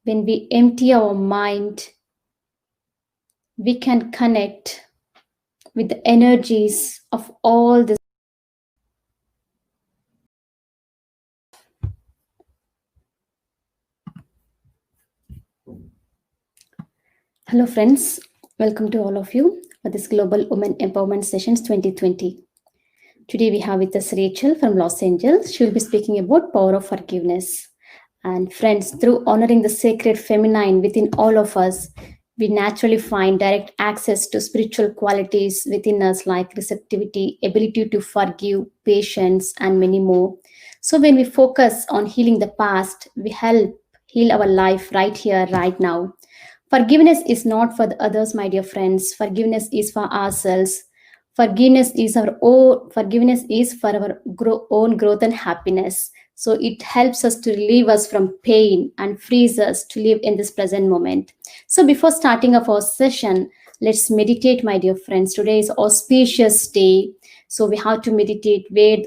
When we empty our mind, we can connect with the energies of all this. Hello friends, welcome to all of you for this Global Women Empowerment Sessions 2020. Today we have with us Rachel from Los Angeles. She will be speaking about power of forgiveness. And friends, through honoring the sacred feminine within all of us, we naturally find direct access to spiritual qualities within us like receptivity, ability to forgive, patience, and many more. So when we focus on healing the past, we help heal our life right here, right now. Forgiveness is not for the others, my dear friends. Forgiveness is for ourselves. Forgiveness is for our own growth and happiness. So it helps us to relieve us from pain and frees us to live in this present moment. So before starting of our session, let's meditate, my dear friends. Today is auspicious day. So we have to meditate where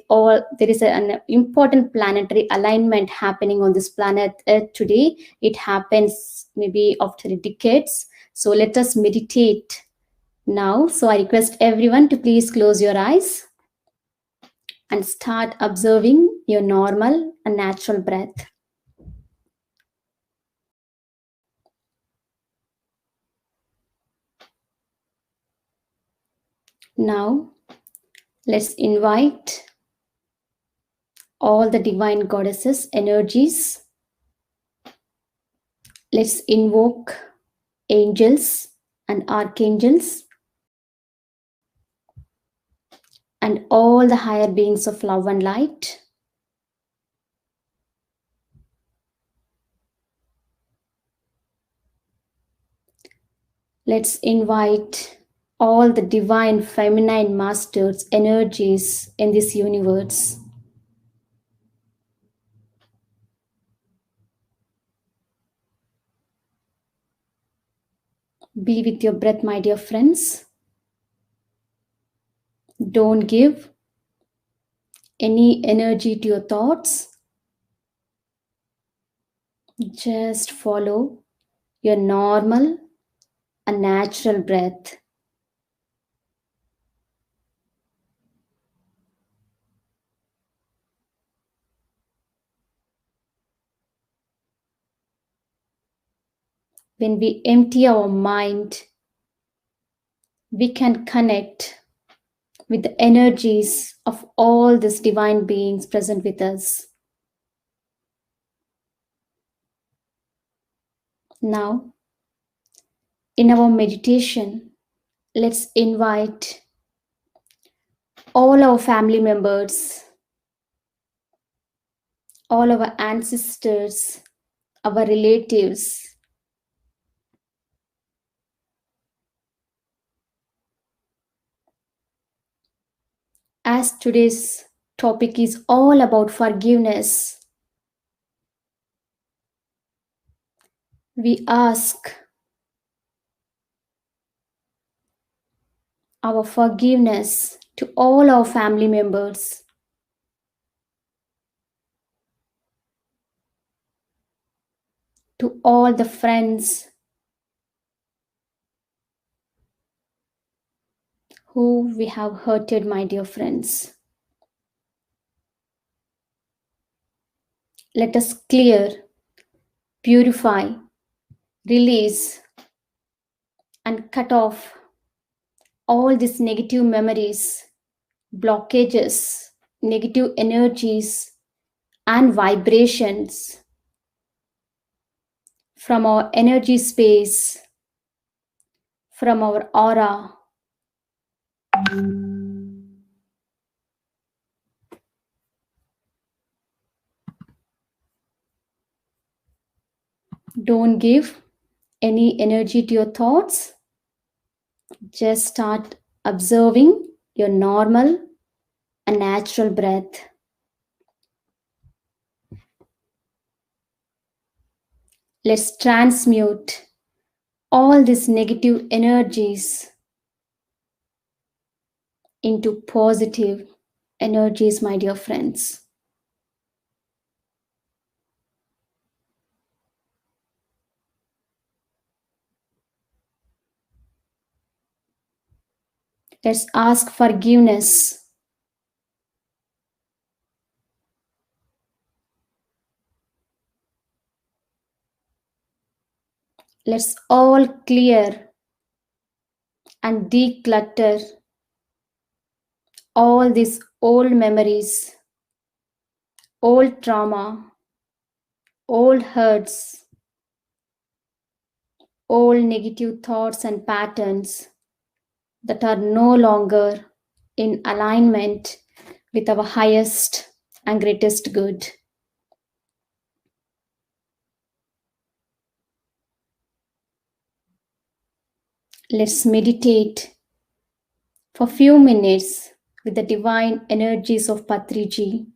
there is an important planetary alignment happening on this planet Earth today. It happens maybe after decades. So let us meditate now. So I request everyone to please close your eyes and start observing your normal and natural breath. Now, let's invite all the divine goddesses energies. Let's invoke angels and archangels and all the higher beings of love and light. Let's invite all the divine feminine masters energies in this universe. Be with your breath, my dear friends. Don't give any energy to your thoughts. Just follow your normal and natural breath. When we empty our mind, we can connect with the energies of all these divine beings present with us. Now, in our meditation, let's invite all our family members, all our ancestors, our relatives, as today's topic is all about forgiveness. We ask our forgiveness to all our family members, to all the friends who we have hurted, my dear friends. Let us clear, purify, release, and cut off all these negative memories, blockages, negative energies, and vibrations from our energy space, from our aura. Don't give any energy to your thoughts. Just start observing your normal and natural breath. Let's transmute all these negative energies into positive energies, my dear friends. Let's ask forgiveness. Let's all clear and declutter all these old memories, old trauma, old hurts, old negative thoughts and patterns that are no longer in alignment with our highest and greatest good. Let's meditate for few minutes with the divine energies of Patriji.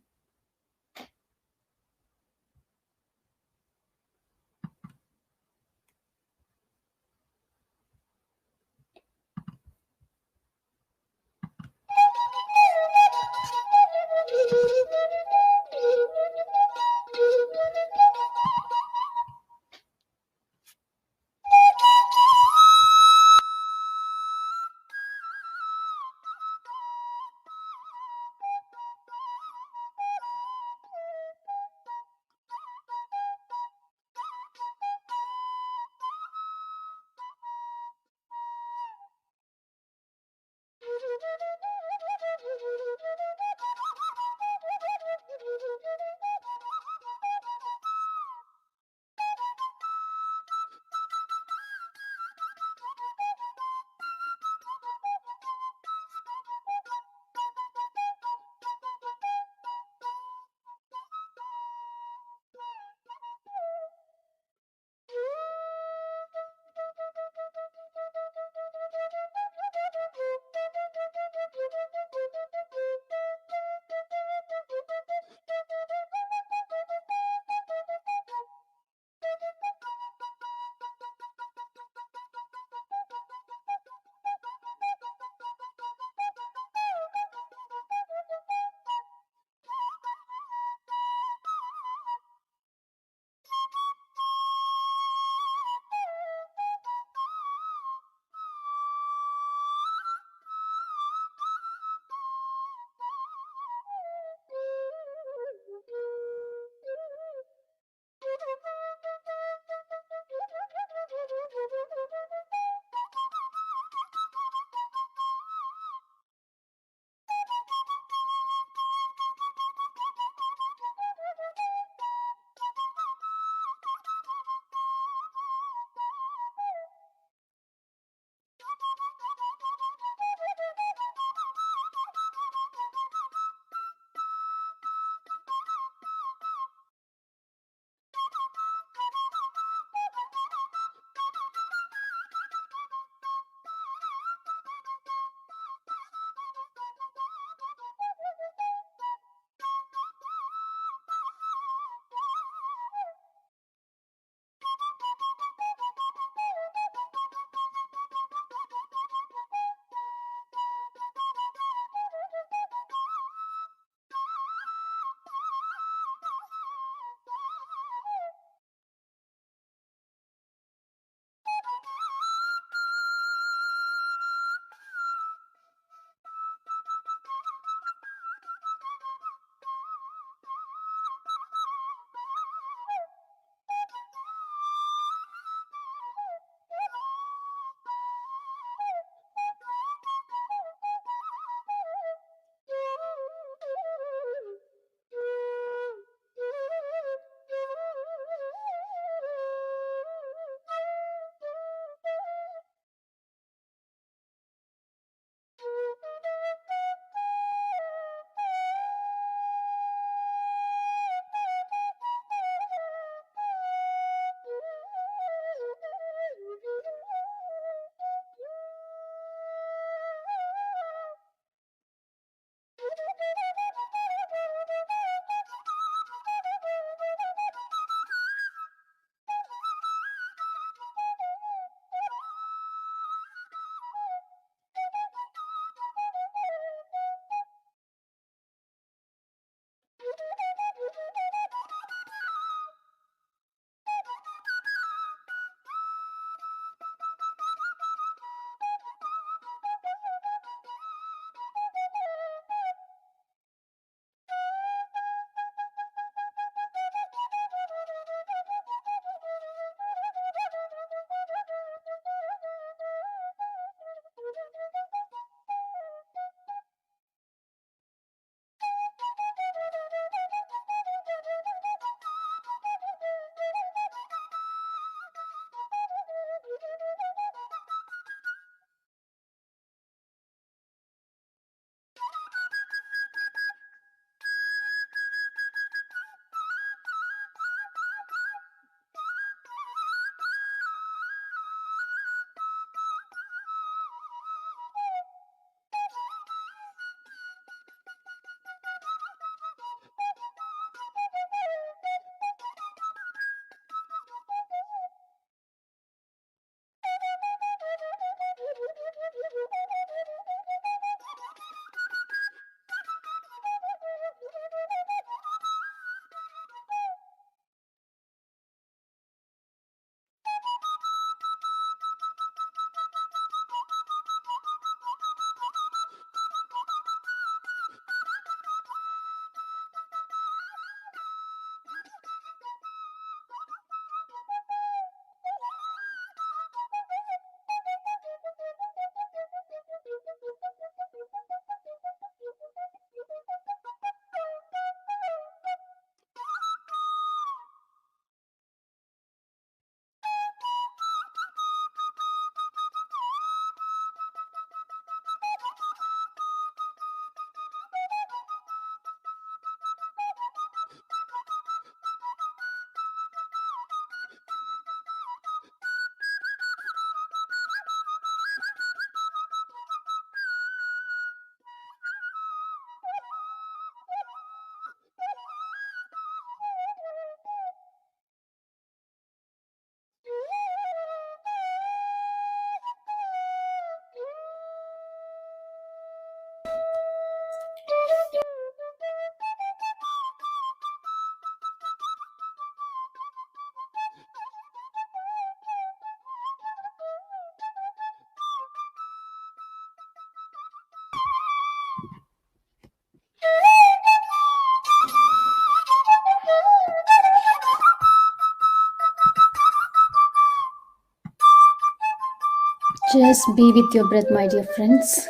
Just be with your breath, my dear friends.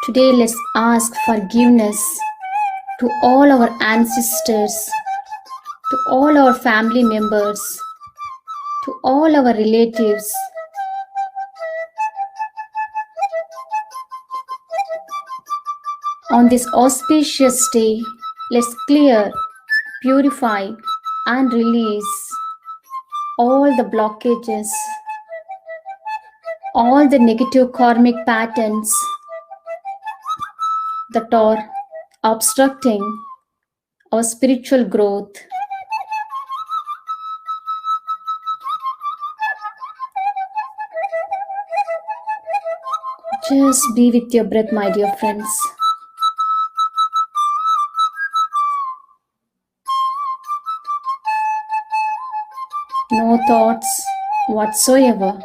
Today, let's ask forgiveness to all our ancestors, to all our family members, to all our relatives. On this auspicious day, let's clear, purify, and release all the blockages, all the negative karmic patterns that are obstructing our spiritual growth. Just be with your breath, my dear friends. No thoughts whatsoever.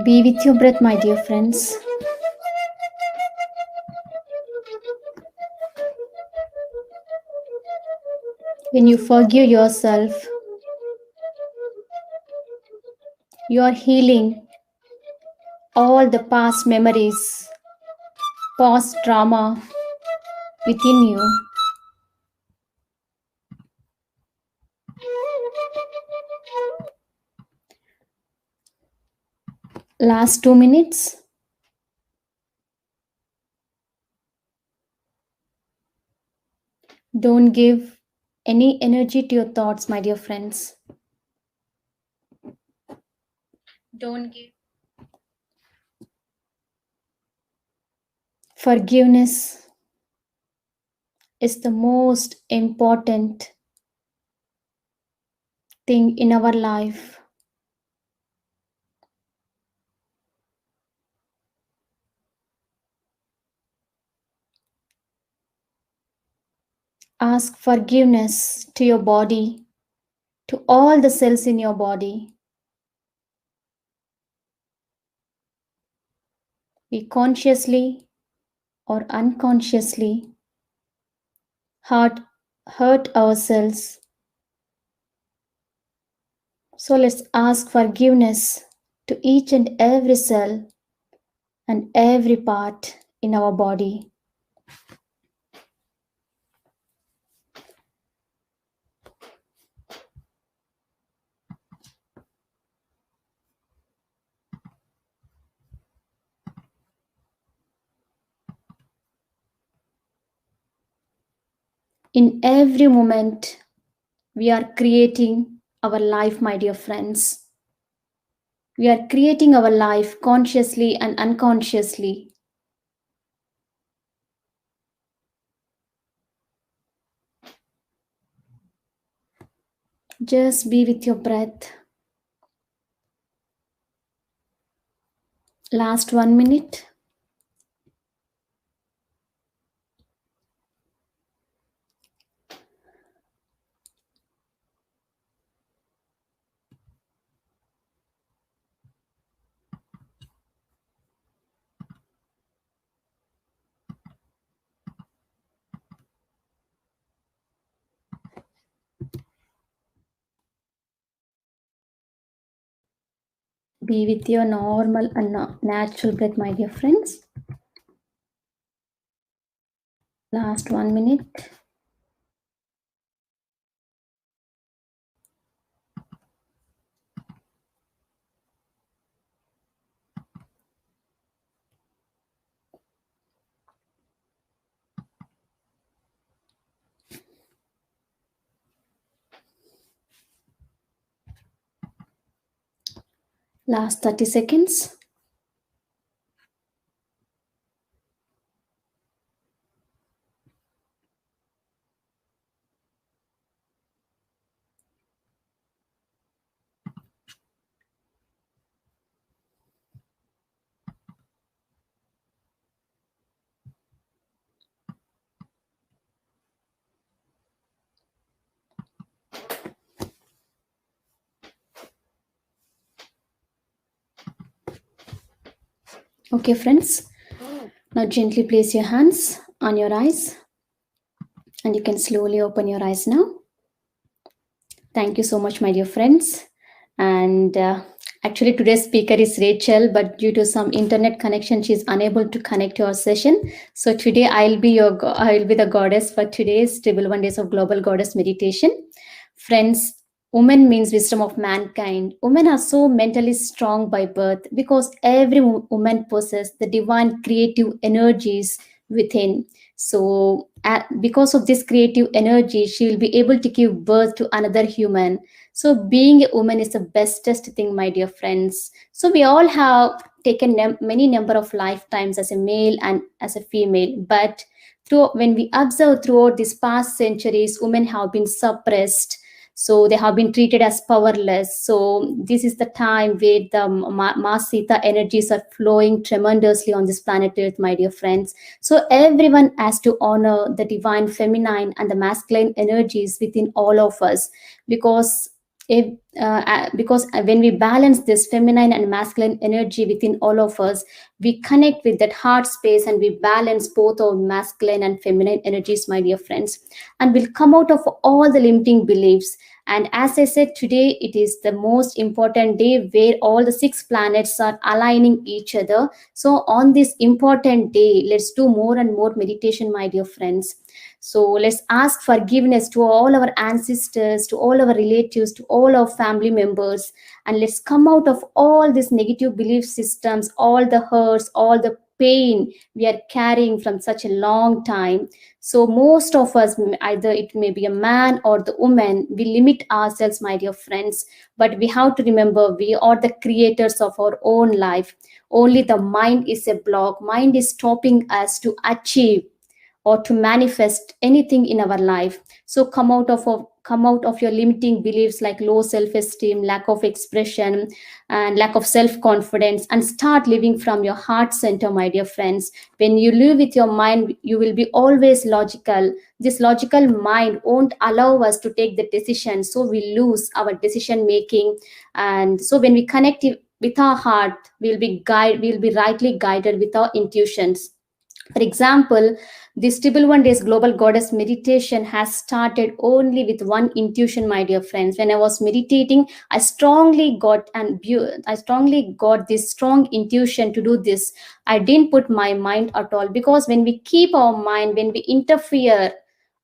Be with your breath, my dear friends. When you forgive yourself, you are healing all the past memories, past trauma within you. Last 2 minutes. Don't give any energy to your thoughts, my dear friends. Don't give. Forgiveness is the most important thing in our life. Ask forgiveness to your body, to all the cells in your body. We consciously or unconsciously hurt ourselves. So let's ask forgiveness to each and every cell and every part in our body. In every moment, we are creating our life, my dear friends. We are creating our life consciously and unconsciously. Just be with your breath. Last 1 minute. Be with your normal and natural breath, my dear friends. Last 1 minute. Last 30 seconds. Okay, friends. Now gently place your hands on your eyes and you can slowly open your eyes now. Thank you so much, my dear friends. And actually, today's speaker is Rachel, but due to some internet connection, she's unable to connect to our session. So today, I'll be the goddess for today's Triple 1 Days of Global Goddess Meditation. Friends, woman means wisdom of mankind. Women are so mentally strong by birth because every woman possesses the divine creative energies within. So, because of this creative energy, she will be able to give birth to another human. So, being a woman is the bestest thing, my dear friends. So, we all have taken many number of lifetimes as a male and as a female, but when we observe throughout these past centuries, women have been suppressed, so they have been treated as powerless. So this is the time where the Masita energies are flowing tremendously on this planet Earth, my dear friends. So everyone has to honor the divine feminine and the masculine energies within all of us, because Because when we balance this feminine and masculine energy within all of us, we connect with that heart space and we balance both our masculine and feminine energies, my dear friends, and we'll come out of all the limiting beliefs. And as I said, today it is the most important day where all the six planets are aligning each other. So on this important day, let's do more and more meditation, my dear friends. So let's ask forgiveness to all our ancestors, to all our relatives, to all our family members, and let's come out of all these negative belief systems, all the hurts, all the pain we are carrying from such a long time. So most of us, either it may be a man or the woman, we limit ourselves, my dear friends. But we have to remember we are the creators of our own life. Only the mind is a block. Mind is stopping us to achieve or to manifest anything in our life. So come out of your limiting beliefs like low self-esteem, lack of expression, and lack of self-confidence, and start living from your heart center, my dear friends. When you live with your mind, you will be always logical. This logical mind won't allow us to take the decision, so we lose our decision making. And so when we connect with our heart, we'll be rightly guided with our intuitions. For example, this Triple One Days Global Goddess Meditation has started only with one intuition, my dear friends. When I was meditating, I strongly got this strong intuition to do this. I didn't put my mind at all, because when we keep our mind, when we interfere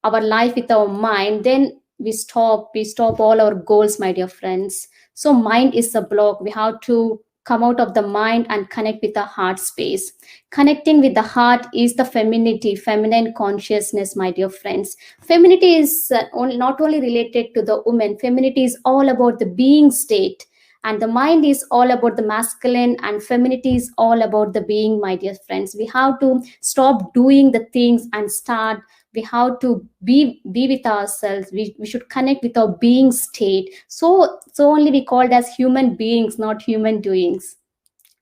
our life with our mind, then we stop all our goals, my dear friends. So mind is a block. We have to come out of the mind and connect with the heart space. Connecting with the heart is the feminine consciousness, my dear friends. Femininity is not only related to the woman. Femininity is all about the being state, and the mind is all about the masculine, and femininity is all about the being, my dear friends. We have to stop doing the things and start. We have to be with ourselves. We should connect with our being state. So only we called as human beings, not human doings.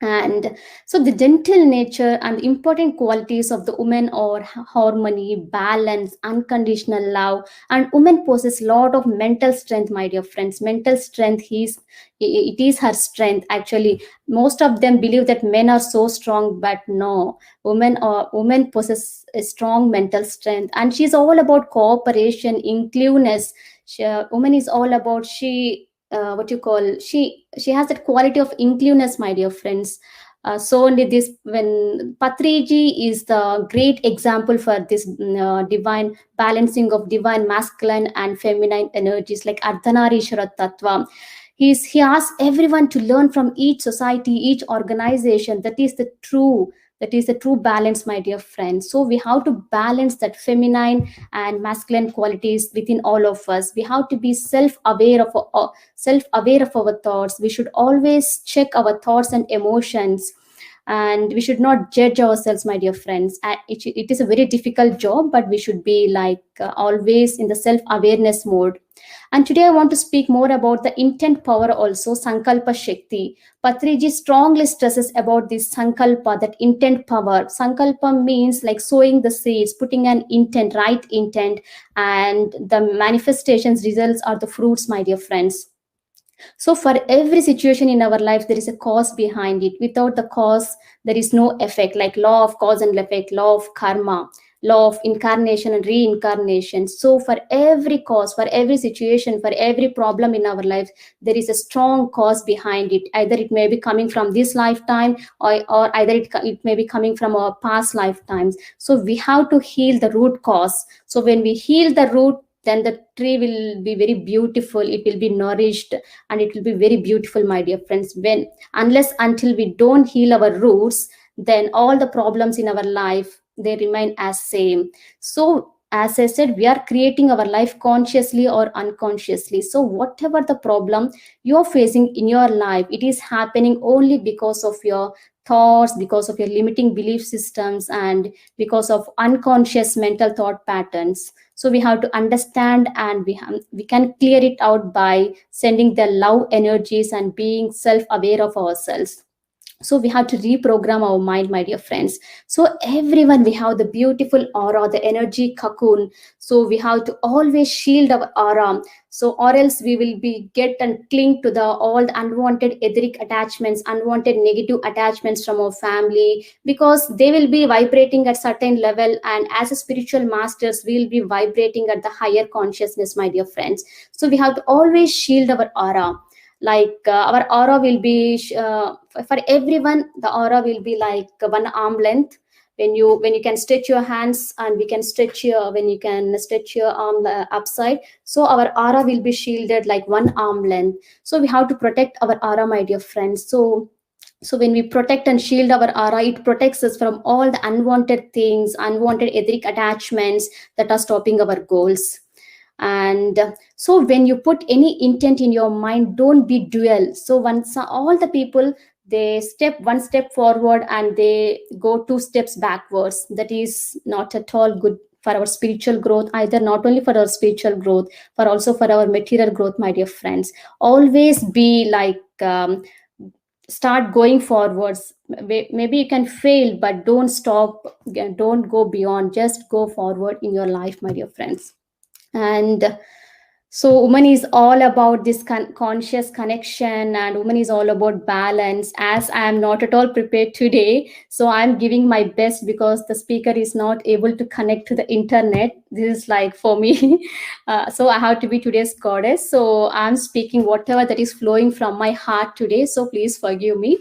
And so the gentle nature and the important qualities of the woman are harmony, balance, unconditional love. And woman possesses a lot of mental strength, my dear friends. Mental strength is, it is her strength. Actually, most of them believe that men are so strong, but no, women possess a strong mental strength, and she's all about cooperation, inclusiveness. Woman is all about, what you call, she has that quality of inclusiveness, my dear friends. So only this, when Patriji is the great example for this divine balancing of divine masculine and feminine energies, like Ardhanarishwara Tattva. He asks everyone to learn from each society, each organization. That is the true balance, my dear friends. So we have to balance that feminine and masculine qualities within all of us. We have to be self-aware of our thoughts. We should always check our thoughts and emotions, and we should not judge ourselves, my dear friends. It is a very difficult job, but we should be like always in the self-awareness mode. And today I want to speak more about the intent power also, Sankalpa Shakti. Patriji strongly stresses about this Sankalpa, that intent power. Sankalpa means like sowing the seeds, putting an intent, right intent, and the manifestations results are the fruits, my dear friends. So for every situation in our life, there is a cause behind it. Without the cause, there is no effect, like law of cause and effect, law of karma, law of incarnation and reincarnation. So for every cause, for every situation, for every problem in our life, there is a strong cause behind it. Either it may be coming from this lifetime, or either it may be coming from our past lifetimes. So we have to heal the root cause. So when we heal the root, then the tree will be very beautiful. It will be nourished, and it will be very beautiful, my dear friends. When unless until we don't heal our roots, then all the problems in our life, they remain as same. So as I said, we are creating our life consciously or unconsciously. So whatever the problem you're facing in your life, it is happening only because of your thoughts, because of your limiting belief systems, and because of unconscious mental thought patterns. So we have to understand, and we can clear it out by sending the love energies and being self aware of ourselves. So we have to reprogram our mind, my dear friends. So everyone, we have the beautiful aura, the energy cocoon. So we have to always shield our aura, so or else we will be get and cling to the all the unwanted etheric attachments, unwanted negative attachments from our family, because they will be vibrating at certain level, and as a spiritual masters we will be vibrating at the higher consciousness, my dear friends. So we have to always shield our aura. Like our aura will be for everyone, the aura will be like 1 arm length. When you can stretch your hands, and we can stretch your when you can stretch your arm upside, so our aura will be shielded like 1 arm length. So we have to protect our aura, my dear friends. So when we protect and shield our aura, it protects us from all the unwanted things, unwanted etheric attachments that are stopping our goals. And so when you put any intent in your mind, don't be dual. So once all the people, they step 1 step forward and they go 2 steps backwards, that is not at all good for our spiritual growth either. Not only for our spiritual growth, for also for our material growth, my dear friends. Always be like start going forwards. Maybe you can fail, but don't stop, don't go beyond, just go forward in your life, my dear friends. And so woman is all about this conscious connection, and woman is all about balance. As I am not at all prepared today, so I'm giving my best, because the speaker is not able to connect to the internet. This is like for me. So I have to be today's goddess, so I'm speaking whatever that is flowing from my heart today, so please forgive me.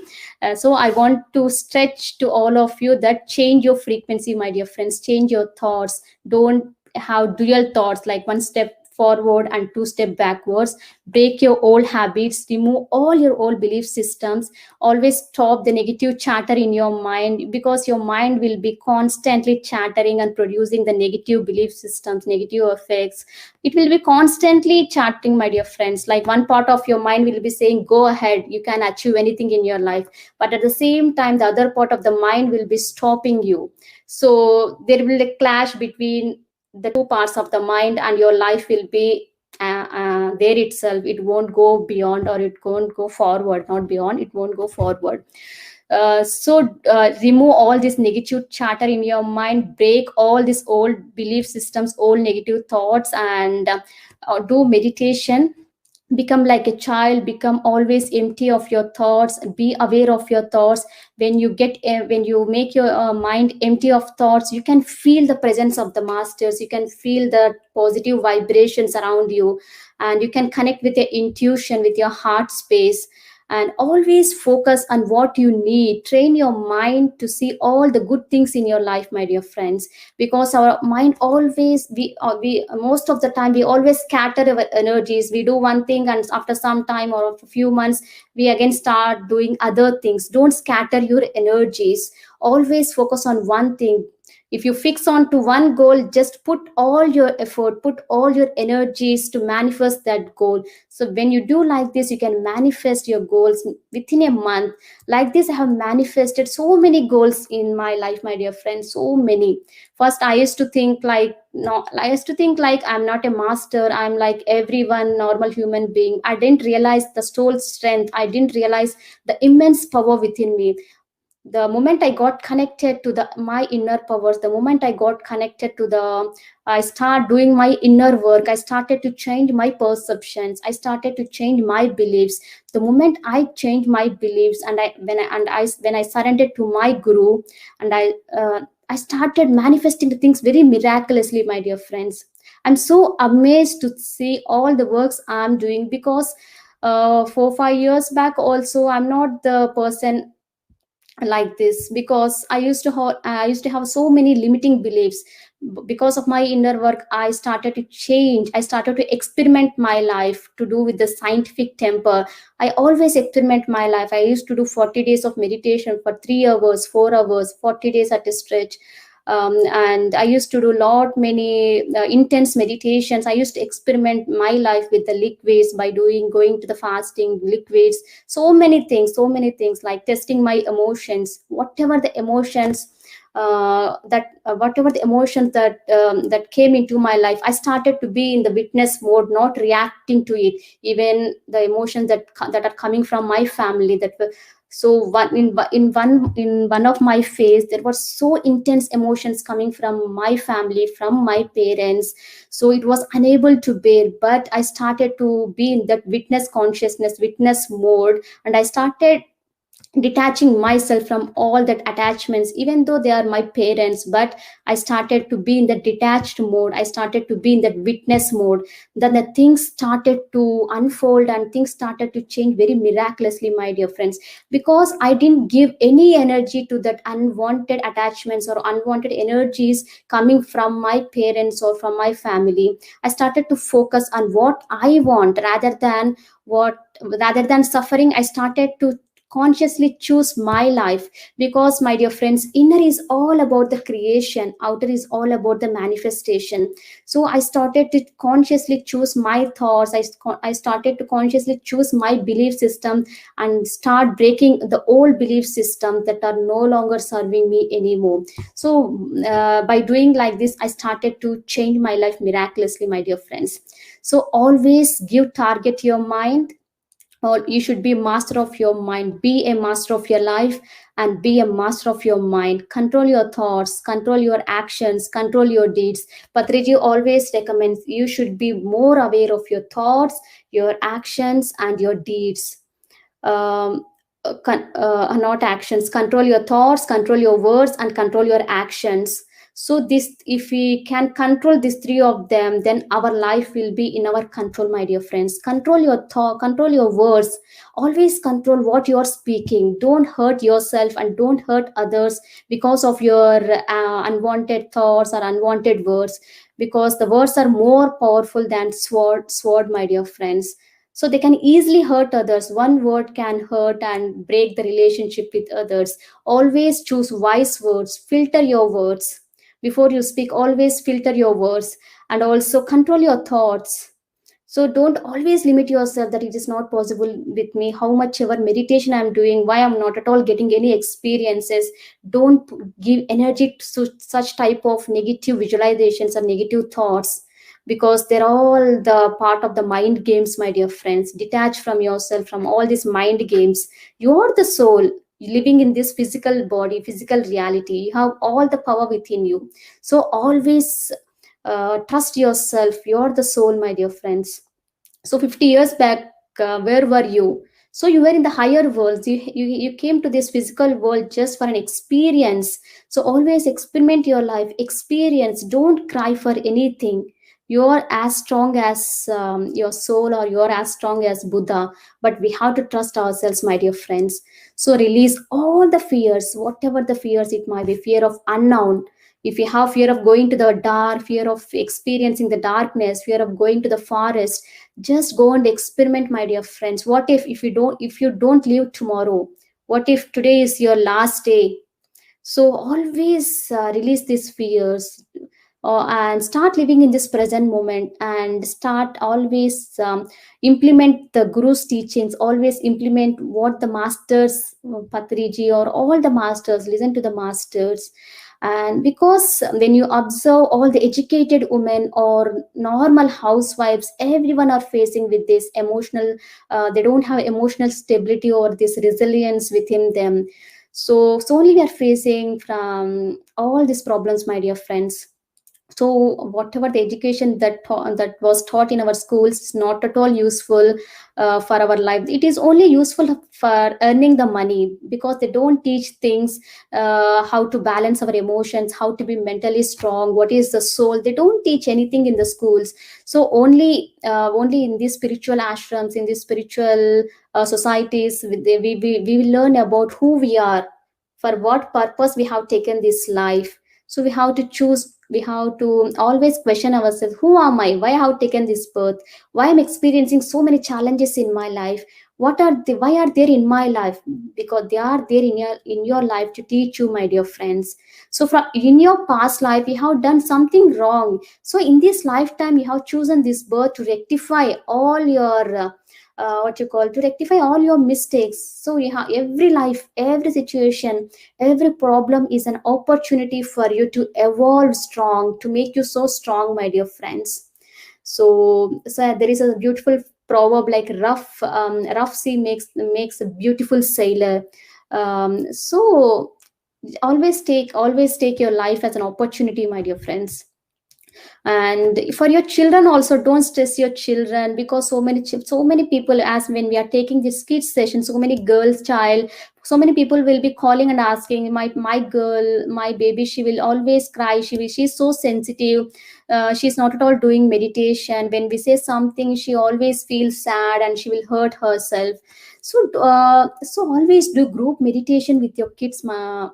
So I want to stretch to all of you that change your frequency, my dear friends. Change your thoughts. Don't have dual thoughts, like 1 step forward and 2 step backwards. Break your old habits, remove all your old belief systems. Always stop the negative chatter in your mind, because your mind will be constantly chattering and producing the negative belief systems, negative effects. It will be constantly chattering, my dear friends. Like one part of your mind will be saying, go ahead, you can achieve anything in your life, but at the same time the other part of the mind will be stopping you. So there will be a clash between the 2 parts of the mind, and your life will be there itself. It won't go beyond, or it won't go forward. Not beyond, it won't go forward. Remove all this negative chatter in your mind. Break all these old belief systems, old negative thoughts, and do meditation. Become like a child. Become always empty of your thoughts. Be aware of your thoughts. When you make your mind empty of thoughts, you can feel the presence of the masters. You can feel the positive vibrations around you, and you can connect with your intuition, with your heart space. And always focus on what you need. Train your mind to see all the good things in your life, my dear friends. Because our mind always, we most of the time, we always scatter our energies. We do one thing, and after some time or a few months, we again start doing other things. Don't scatter your energies. Always focus on one thing. If you fix on to one goal, just put all your effort, put all your energies to manifest that goal. So when you do like this, you can manifest your goals within a month. Like this, I have manifested so many goals in my life, my dear friends. So many. First, I used to think like, no, I used to think like I'm not a master. I'm like everyone, normal human being. I didn't realize the soul strength. I didn't realize the immense power within me. The moment I got connected to the my inner powers, the moment I got connected to the, I start doing my inner work. I started to change my perceptions. I started to change my beliefs. The moment I changed my beliefs, and when I surrendered to my guru, and I started manifesting the things very miraculously, my dear friends. I'm so amazed to see all the works I'm doing, because 4 5 years back also, I'm not the person like this, because I used to have so many limiting beliefs. Because of my inner work, I started to change. I started to experiment my life to do with the scientific temper. I always experiment my life. I used to do 40 days of meditation for 3 hours, 4 hours, 40 days at a stretch. And I used to do lot many intense meditations. I used to experiment my life with the liquids, by going to the fasting liquids. So many things, like testing my emotions. Whatever the emotions that came into my life, I started to be in the witness mode, not reacting to it. Even the emotions that are coming from my family, that were So in one of my phase, there were so intense emotions coming from my family, from my parents. So it was unable to bear, but I started to be in that witness consciousness, witness mode, and I started detaching myself from all that attachments, even though they are my parents. But I started to be in the detached mode, I started to be in that witness mode. Then the things started to unfold and things started to change very miraculously, my dear friends, because I didn't give any energy to that unwanted attachments or unwanted energies coming from my parents or from my family. I started to focus on what I want, what rather than suffering. I started to consciously choose my life, because my dear friends, inner is all about the creation, outer is all about the manifestation. So I started to consciously choose my thoughts. I started to consciously choose my belief system and start breaking the old belief system that are no longer serving me anymore. So by doing like this, I started to change my life miraculously, my dear friends. So always give target your mind, or you should be master of your mind. Be a master of your life and be a master of your mind. Control your thoughts, control your actions, control your deeds. Patriji always recommends you should be more aware of your thoughts, your actions, and your deeds. um, Not actions. Control your thoughts, control your words, and control your actions. So this, if we can control these three of them, then our life will be in our control, my dear friends. Control your thought, control your words. Always control what you are speaking. Don't hurt yourself and don't hurt others because of your unwanted thoughts or unwanted words, because the words are more powerful than sword, my dear friends. So they can easily hurt others. One word can hurt and break the relationship with others. Always choose wise words. Filter your words before you speak. Always filter your words, and also control your thoughts. So don't always limit yourself that it is not possible with me, how much ever meditation I'm doing, why I'm not at all getting any experiences. Don't give energy to such type of negative visualizations or negative thoughts, because they're all the part of the mind games, my dear friends. Detach from yourself from all these mind games. You are the soul living in this physical body, physical reality. You have all the power within you. So always trust yourself. You're the soul, my dear friends. So 50 years back, where were you? So you were in the higher worlds. You came to this physical world just for an experience. So always experiment your life, experience. Don't cry for anything. You're as strong as your soul, or you're as strong as Buddha. But we have to trust ourselves, my dear friends. So release all the fears, whatever the fears it might be. Fear of unknown. If you have fear of going to the dark, fear of experiencing the darkness, fear of going to the forest, just go and experiment, my dear friends. What if you don't live tomorrow? What if today is your last day? So always release these fears, and start living in this present moment, and start always implement the guru's teachings. Always implement what the masters, Patriji or all the masters, listen to the masters. And because when you observe all the educated women or normal housewives, everyone are facing with this emotional, they don't have emotional stability or this resilience within them. So only we are facing from all these problems, my dear friends. So whatever the education that was taught in our schools is not at all useful for our life. It is only useful for earning the money, because they don't teach things, how to balance our emotions, how to be mentally strong, what is the soul. They don't teach anything in the schools. So only in these spiritual ashrams, in these spiritual societies, we will learn about who we are, for what purpose we have taken this life. So we have to choose, we have to always question ourselves, who am I, why I have taken this birth, why I'm experiencing so many challenges in my life, what are they, why are they in my life? Because they are there in your life to teach you, my dear friends. So from in your past life you have done something wrong, so in this lifetime you have chosen this birth to rectify all your what you call, to rectify all your mistakes. So you have every life, every situation, every problem is an opportunity for you to evolve strong, to make you so strong, my dear friends. So there is a beautiful proverb like rough sea makes a beautiful sailor. So always take your life as an opportunity, my dear friends. And for your children also, don't stress your children, because so many people, as when we are taking this kids session, so many girls child, so many people will be calling and asking, my girl, my baby, she will always cry, she's so sensitive, she's not at all doing meditation. When we say something, she always feels sad and she will hurt herself. So always do group meditation with your kids, my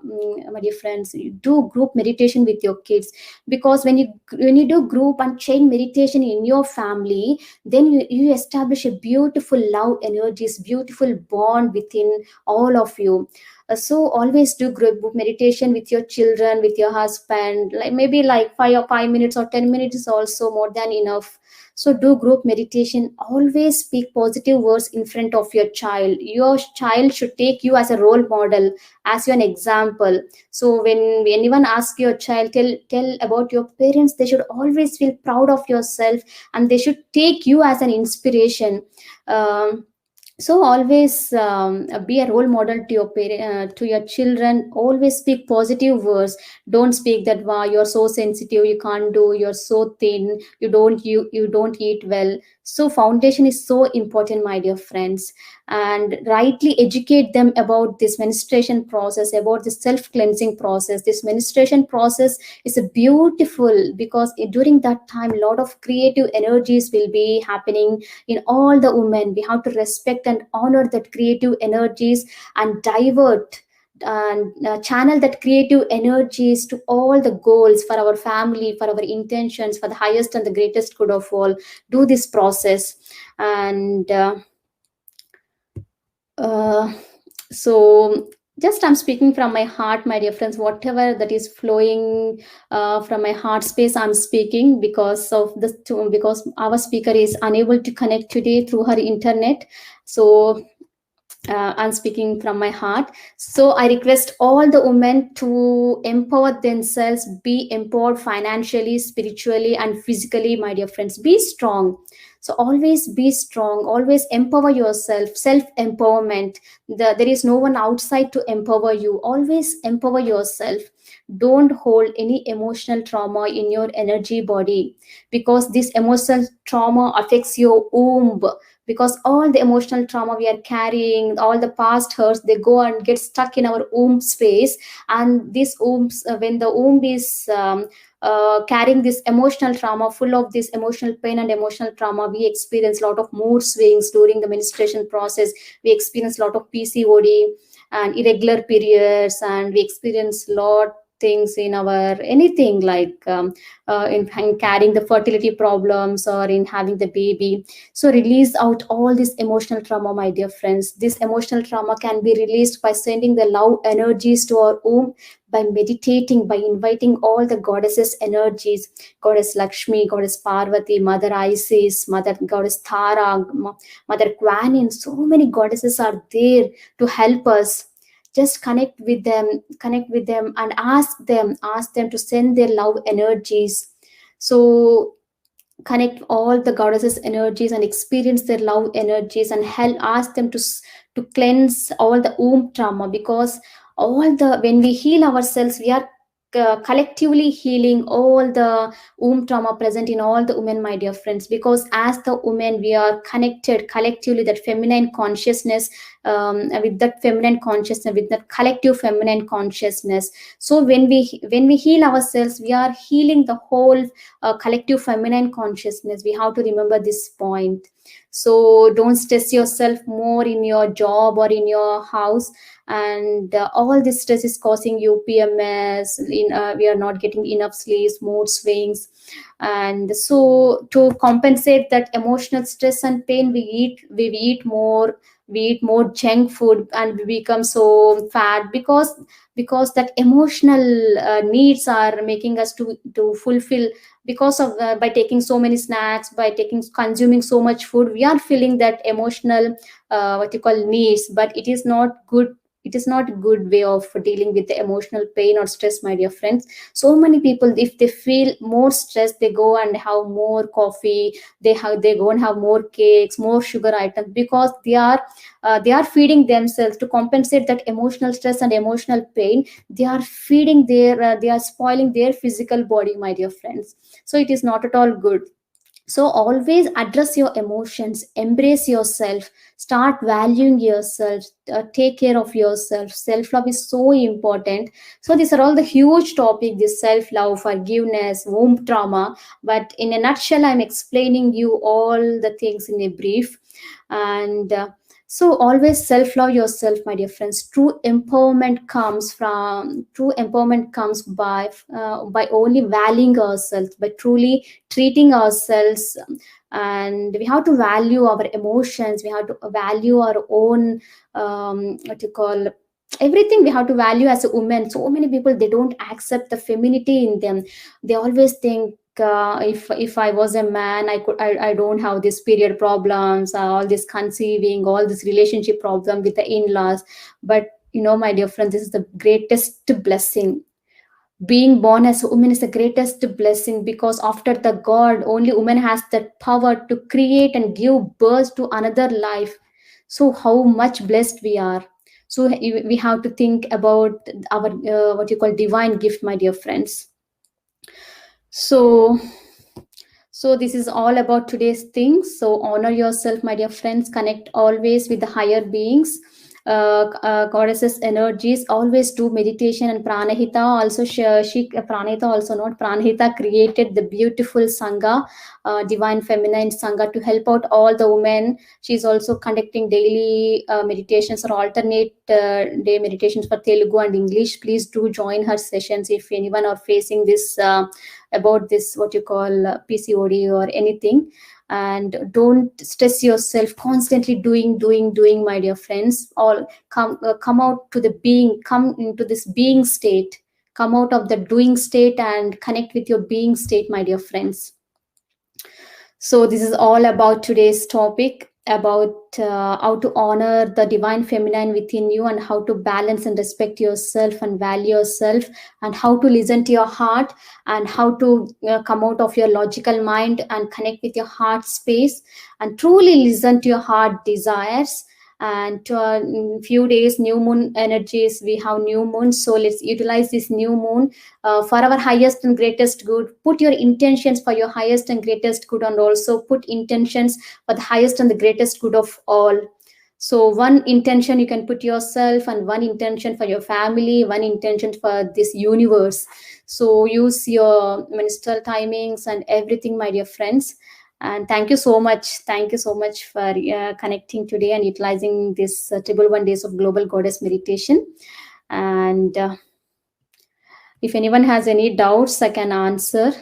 dear friends. You do group meditation with your kids, because when you do group and chain meditation in your family, then you establish a beautiful love energies, beautiful bond within all of you. So always do group meditation with your children, with your husband, like maybe like 5 minutes or 10 minutes is also more than enough. So do group meditation. Always speak positive words in front of your child. Your child should take you as a role model, as you an example. So when anyone asks your child, tell about your parents, they should always feel proud of yourself, and they should take you as an inspiration. So always be a role model to your to your children. Always speak positive words. Don't speak that, wow, you're so sensitive, you can't do, you're so thin, you don't eat well. So foundation is so important, my dear friends. And rightly educate them about this menstruation process, about the self cleansing process. This menstruation process is a beautiful, because during that time a lot of creative energies will be happening in all the women. We have to respect and honor that creative energies, and divert and channel that creative energies to all the goals for our family, for our intentions, for the highest and the greatest good of all. Do this process. And uh, so just I'm speaking from my heart, my dear friends. Whatever that is flowing from my heart space, I'm speaking, because of this, because our speaker is unable to connect today through her internet. So I'm speaking from my heart. So I request all the women to empower themselves, be empowered financially, spiritually, and physically, my dear friends. Be strong. So always be strong. Always empower yourself. Self empowerment. There is no one outside to empower you. Always empower yourself. Don't hold any emotional trauma in your energy body, because this emotional trauma affects your womb. Because all the emotional trauma we are carrying, all the past hurts, they go and get stuck in our womb space. And this womb, when the womb is carrying this emotional trauma, full of this emotional pain and emotional trauma, we experience a lot of mood swings during the menstruation process. We experience a lot of PCOD and irregular periods, and we experience a lot things in our anything like in carrying the fertility problems or in having the baby. So release out all this emotional trauma, my dear friends. This emotional trauma can be released by sending the love energies to our womb, by meditating, by inviting all the goddesses energies, goddess Lakshmi, goddess Parvati, Mother Isis, Mother Goddess Tara, Mother Kuan Yin. So many goddesses are there to help us. Just connect with them and ask them to send their love energies. So connect all the goddesses energies and experience their love energies, and help ask them to cleanse all the womb trauma. Because all the when we heal ourselves, we are collectively healing all the womb trauma present in all the women, my dear friends. Because as the women, we are connected collectively, that feminine consciousness, with that feminine consciousness, with that collective feminine consciousness. So when we heal ourselves, we are healing the whole collective feminine consciousness. We have to remember this point. So don't stress yourself more in your job or in your house. And all this stress is causing you PMS. We are not getting enough sleep, mood swings. And so to compensate that emotional stress and pain, we eat more junk food, and we become so fat, because that emotional needs are making us to fulfill. Because of by taking so many snacks, by consuming so much food, we are filling that emotional what you call needs. But it is not good. It is not a good way of dealing with the emotional pain or stress, my dear friends. So many people, if they feel more stress, they go and have more coffee, they go and have more cakes, more sugar items, because they are feeding themselves to compensate that emotional stress and emotional pain. They are feeding they are spoiling their physical body, my dear friends. So it is not at all good. So always address your emotions, embrace yourself, start valuing yourself, take care of yourself. Self love is so important. So these are all the huge topic, this self love, forgiveness, womb trauma. But in a nutshell, I'm explaining you all the things in a brief. And so always self love yourself, my dear friends. True empowerment comes by only valuing ourselves, by truly treating ourselves. And we have to value our emotions, we have to value our own, what you call, everything we have to value as a woman. So many people, they don't accept the femininity in them. They always think, if I was a man, I don't have this period problems, all this conceiving, all this relationship problem with the in-laws. But my dear friend, this is the greatest blessing. Being born as a woman is the greatest blessing, because after the god, only woman has that power to create and give birth to another life. So how much blessed we are. So we have to think about our, what you call, divine gift, my dear friends. So this is all about today's things. So honor yourself, my dear friends. Connect always with the higher beings, goddesses energies. Always do meditation. And Pranahita also, Pranahita also, not Pranahita, created the beautiful sangha, divine feminine sangha, to help out all the women. She's also conducting daily meditations or alternate day meditations for Telugu and English. Please do join her sessions if anyone are facing this, about this, what you call, PCOD or anything. And don't stress yourself constantly doing, my dear friends. All come out to the being, come into this being state, come out of the doing state and connect with your being state, my dear friends. So this is all about today's topic, about how to honor the divine feminine within you, and how to balance and respect yourself and value yourself, and how to listen to your heart, and how to come out of your logical mind and connect with your heart space, and truly listen to your heart desires. And in few days, new moon energies, we have new moon, so let's utilize this new moon for our highest and greatest good. Put your intentions for your highest and greatest good, and also put intentions for the highest and the greatest good of all. So one intention you can put yourself, and one intention for your family, one intention for this universe. So use your menstrual timings and everything, my dear friends. And thank you so much for connecting today and utilizing this triple 1 days of global goddess meditation. And if anyone has any doubts, I can answer.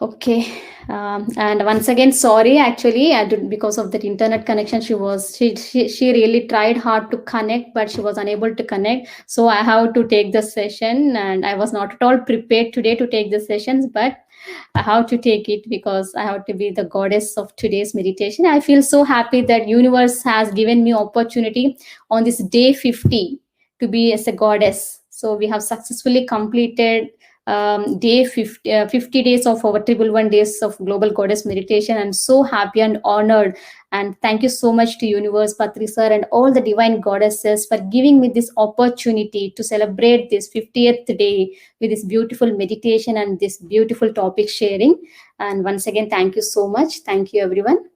Okay. And once again, sorry, actually, because of that internet connection, she really tried hard to connect, but she was unable to connect. So I have to take the session, and I was not at all prepared today to take the sessions, but I have to take it because I have to be the goddess of today's meditation. I feel so happy that universe has given me opportunity on this day 50 to be as a goddess. So we have successfully completed day 50 days of our triple 1 days of global goddess meditation. I'm so happy and honored, and thank you so much to universe, Patri sir, and all the divine goddesses for giving me this opportunity to celebrate this 50th day with this beautiful meditation and this beautiful topic sharing. And once again, thank you so much. Thank you, everyone.